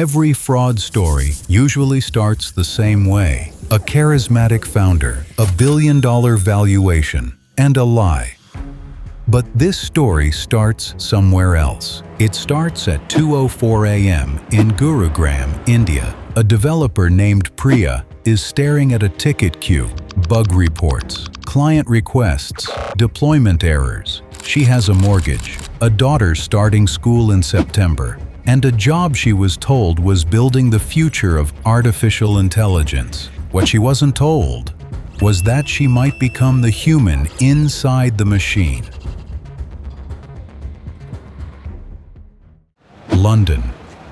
Every fraud story usually starts the same way. A charismatic founder, a billion-dollar valuation, and a lie. But this story starts somewhere else. It starts at 2:04 a.m. in Gurugram, India. A developer named Priya is staring at a ticket queue, bug reports, client requests, deployment errors. She has a mortgage, a daughter starting school in September, and a job she was told was building the future of artificial intelligence. What she wasn't told was that she might become the human inside the machine. London,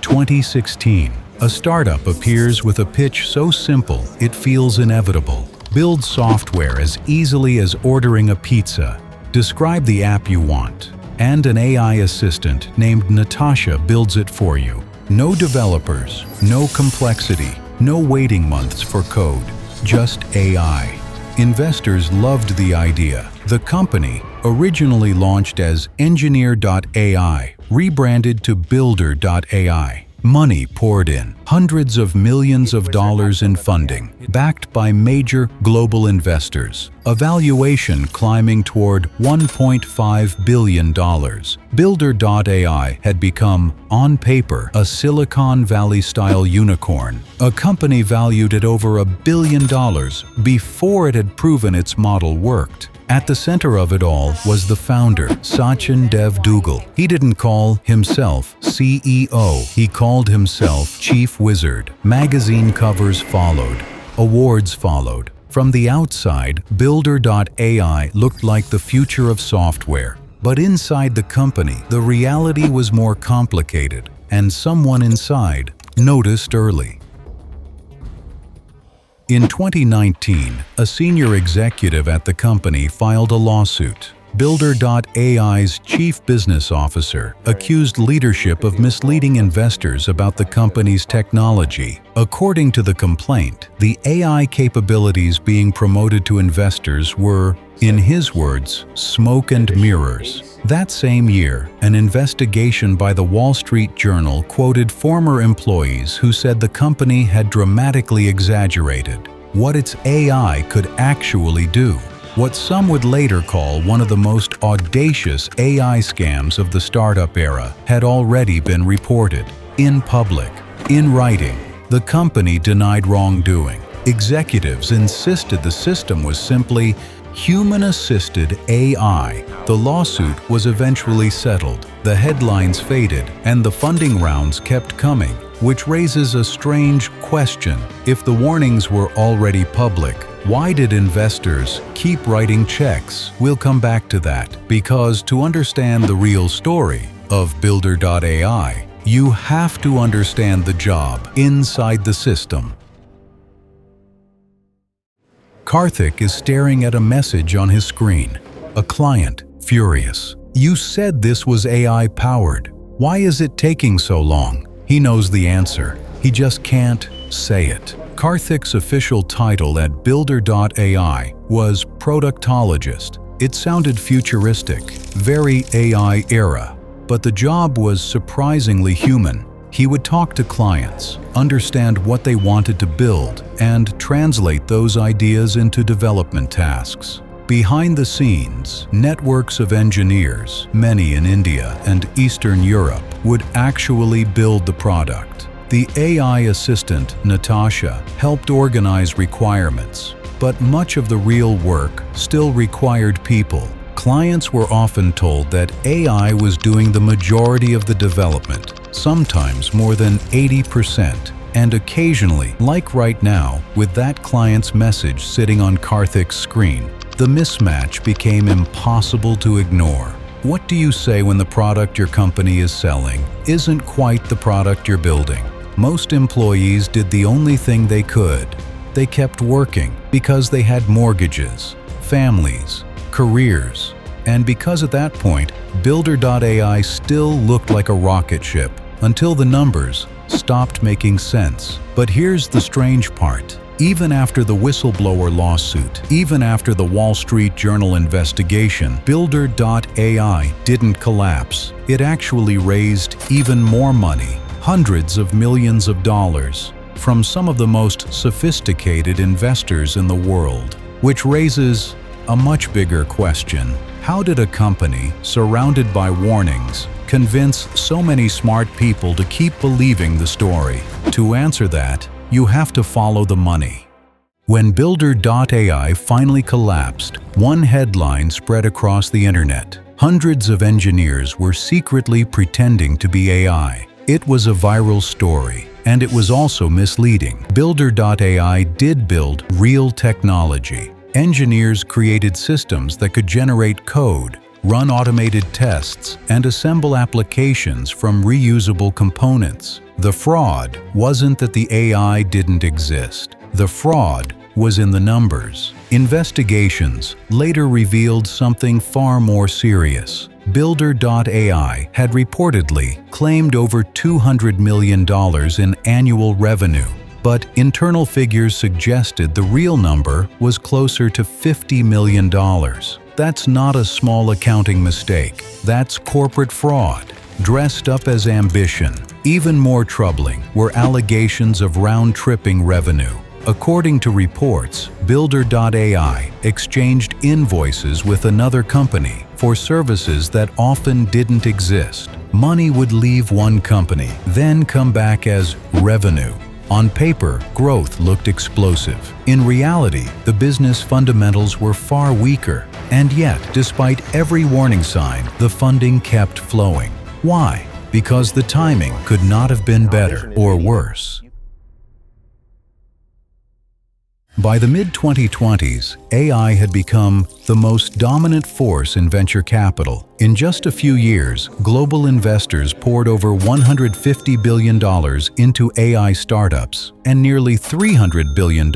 2016. A startup appears with a pitch so simple it feels inevitable. Build software as easily as ordering a pizza. Describe the app you want, and an AI assistant named Natasha builds it for you. No developers, no complexity, no waiting months for code, just AI. Investors loved the idea. The company, originally launched as Engineer.ai, rebranded to Builder.ai. Money poured in, hundreds of millions of dollars in funding, backed by major global investors. A valuation climbing toward $1.5 billion. Builder.ai had become, on paper, a Silicon Valley-style unicorn, a company valued at over $1 billion before it had proven its model worked. At the center of it all was the founder, Sachin Dev Duggal. He didn't call himself CEO, he called himself Chief Wizard. Magazine covers followed, awards followed. From the outside, Builder.ai looked like the future of software. But inside the company, the reality was more complicated, and someone inside noticed early. In 2019, a senior executive at the company filed a lawsuit. Builder.ai's chief business officer accused leadership of misleading investors about the company's technology. According to the complaint, the AI capabilities being promoted to investors were, in his words, smoke and mirrors. That same year, an investigation by the Wall Street Journal quoted former employees who said the company had dramatically exaggerated what its AI could actually do. What some would later call one of the most audacious AI scams of the startup era had already been reported. In public, in writing, the company denied wrongdoing. Executives insisted the system was simply human-assisted AI. The lawsuit was eventually settled, the headlines faded, and the funding rounds kept coming, which raises a strange question. If the warnings were already public, why did investors keep writing checks? We'll come back to that, because to understand the real story of Builder.ai, you have to understand the job inside the system. Karthik is staring at a message on his screen. A client, furious. You said this was AI-powered. Why is it taking so long? He knows the answer. He just can't say it. Karthik's official title at Builder.ai was productologist. It sounded futuristic, very AI era, but the job was surprisingly human. He would talk to clients, understand what they wanted to build, and translate those ideas into development tasks. Behind the scenes, networks of engineers, many in India and Eastern Europe, would actually build the product. The AI assistant, Natasha, helped organize requirements, but much of the real work still required people. Clients were often told that AI was doing the majority of the development, sometimes more than 80%, and occasionally, like right now, with that client's message sitting on Karthik's screen, the mismatch became impossible to ignore. What do you say when the product your company is selling isn't quite the product you're building? Most employees did the only thing they could. They kept working because they had mortgages, families, careers, and because at that point, Builder.ai still looked like a rocket ship until the numbers stopped making sense. But here's the strange part. Even after the whistleblower lawsuit, even after the Wall Street Journal investigation, Builder.ai didn't collapse. It actually raised even more money. hundreds of millions of dollars from some of the most sophisticated investors in the world, which raises a much bigger question. How did a company surrounded by warnings convince so many smart people to keep believing the story? To answer that, you have to follow the money. When Builder.ai finally collapsed, one headline spread across the internet. Hundreds of engineers were secretly pretending to be AI. It was a viral story, and it was also misleading. Builder.ai did build real technology. Engineers created systems that could generate code, run automated tests, and assemble applications from reusable components. The fraud wasn't that the AI didn't exist. The fraud was in the numbers. Investigations later revealed something far more serious. Builder.ai had reportedly claimed over $200 million in annual revenue, but internal figures suggested the real number was closer to $50 million. That's not a small accounting mistake. That's corporate fraud, dressed up as ambition. Even more troubling were allegations of round-tripping revenue. According to reports, Builder.ai exchanged invoices with another company for services that often didn't exist. Money would leave one company, then come back as revenue. On paper, growth looked explosive. In reality, the business fundamentals were far weaker. And yet, despite every warning sign, the funding kept flowing. Why? Because the timing could not have been better or worse. By the mid-2020s, AI had become the most dominant force in venture capital. In just a few years, global investors poured over $150 billion into AI startups and nearly $300 billion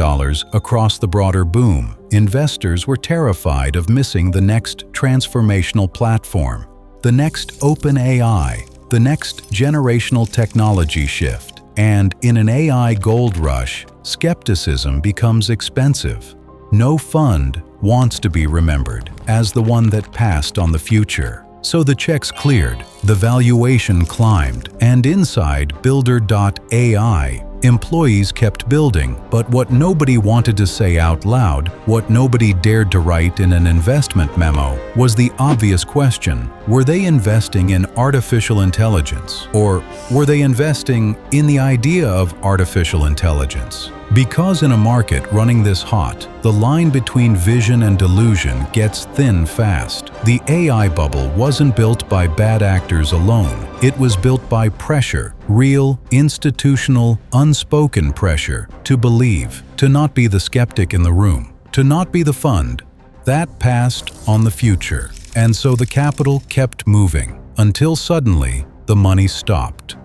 across the broader boom. Investors were terrified of missing the next transformational platform, the next open AI, the next generational technology shift. And in an AI gold rush, skepticism becomes expensive. No fund wants to be remembered as the one that passed on the future. So the checks cleared, the valuation climbed, and inside Builder.ai, employees kept building. But what nobody wanted to say out loud, what nobody dared to write in an investment memo, was the obvious question: were they investing in artificial intelligence? Or were they investing in the idea of artificial intelligence? Because in a market running this hot, the line between vision and delusion gets thin fast. The AI bubble wasn't built by bad actors alone. It was built by pressure, real, institutional, unspoken pressure to believe, to not be the skeptic in the room, to not be the fund. That passed on the future. And so the capital kept moving, until suddenly the money stopped.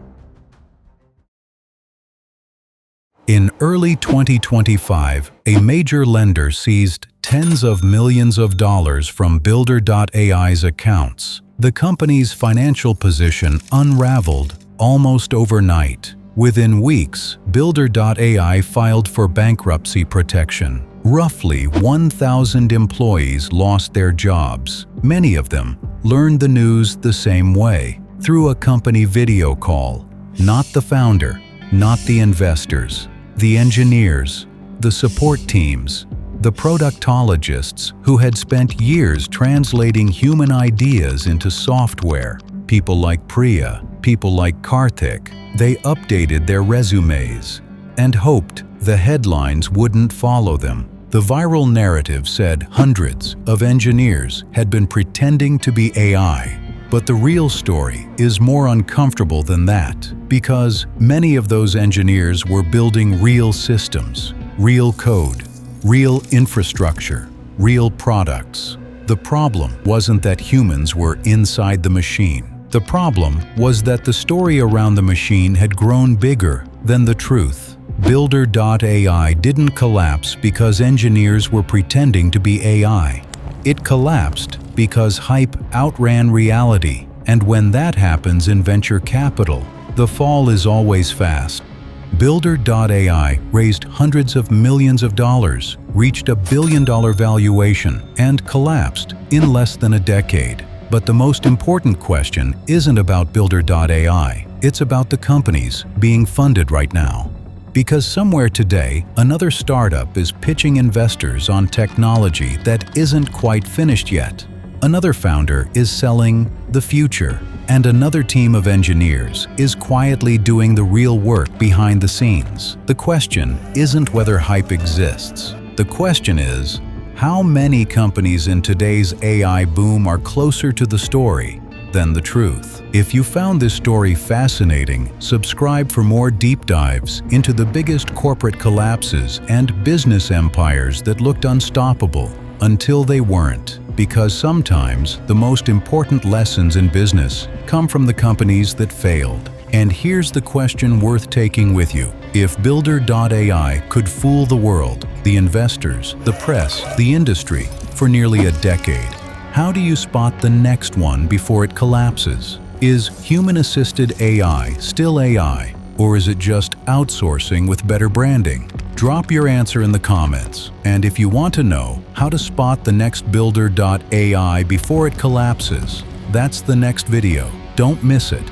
In early 2025, a major lender seized tens of millions of dollars from Builder.ai's accounts. The company's financial position unraveled almost overnight. Within weeks, Builder.ai filed for bankruptcy protection. Roughly 1,000 employees lost their jobs. Many of them learned the news the same way, through a company video call. Not the founder, not the investors. The engineers, the support teams, the productologists who had spent years translating human ideas into software. People like Priya, people like Karthik, they updated their resumes and hoped the headlines wouldn't follow them. The viral narrative said hundreds of engineers had been pretending to be AI. But the real story is more uncomfortable than that, because many of those engineers were building real systems, real code, real infrastructure, real products. The problem wasn't that humans were inside the machine. The problem was that the story around the machine had grown bigger than the truth. Builder.ai didn't collapse because engineers were pretending to be AI. It collapsed because hype outran reality, and when that happens in venture capital, the fall is always fast. Builder.ai raised hundreds of millions of dollars, reached a $1 billion valuation, and collapsed in less than a decade. But the most important question isn't about Builder.ai. It's about the companies being funded right now. Because somewhere today, another startup is pitching investors on technology that isn't quite finished yet. Another founder is selling the future, and another team of engineers is quietly doing the real work behind the scenes. The question isn't whether hype exists. The question is, how many companies in today's AI boom are closer to the story than the truth? If you found this story fascinating, subscribe for more deep dives into the biggest corporate collapses and business empires that looked unstoppable until they weren't. Because sometimes the most important lessons in business come from the companies that failed. And here's the question worth taking with you. If Builder.ai could fool the world, the investors, the press, the industry, for nearly a decade, how do you spot the next one before it collapses? Is human-assisted AI still AI, or is it just outsourcing with better branding? Drop your answer in the comments, and if you want to know how to spot the next Builder.ai before it collapses, that's the next video. Don't miss it.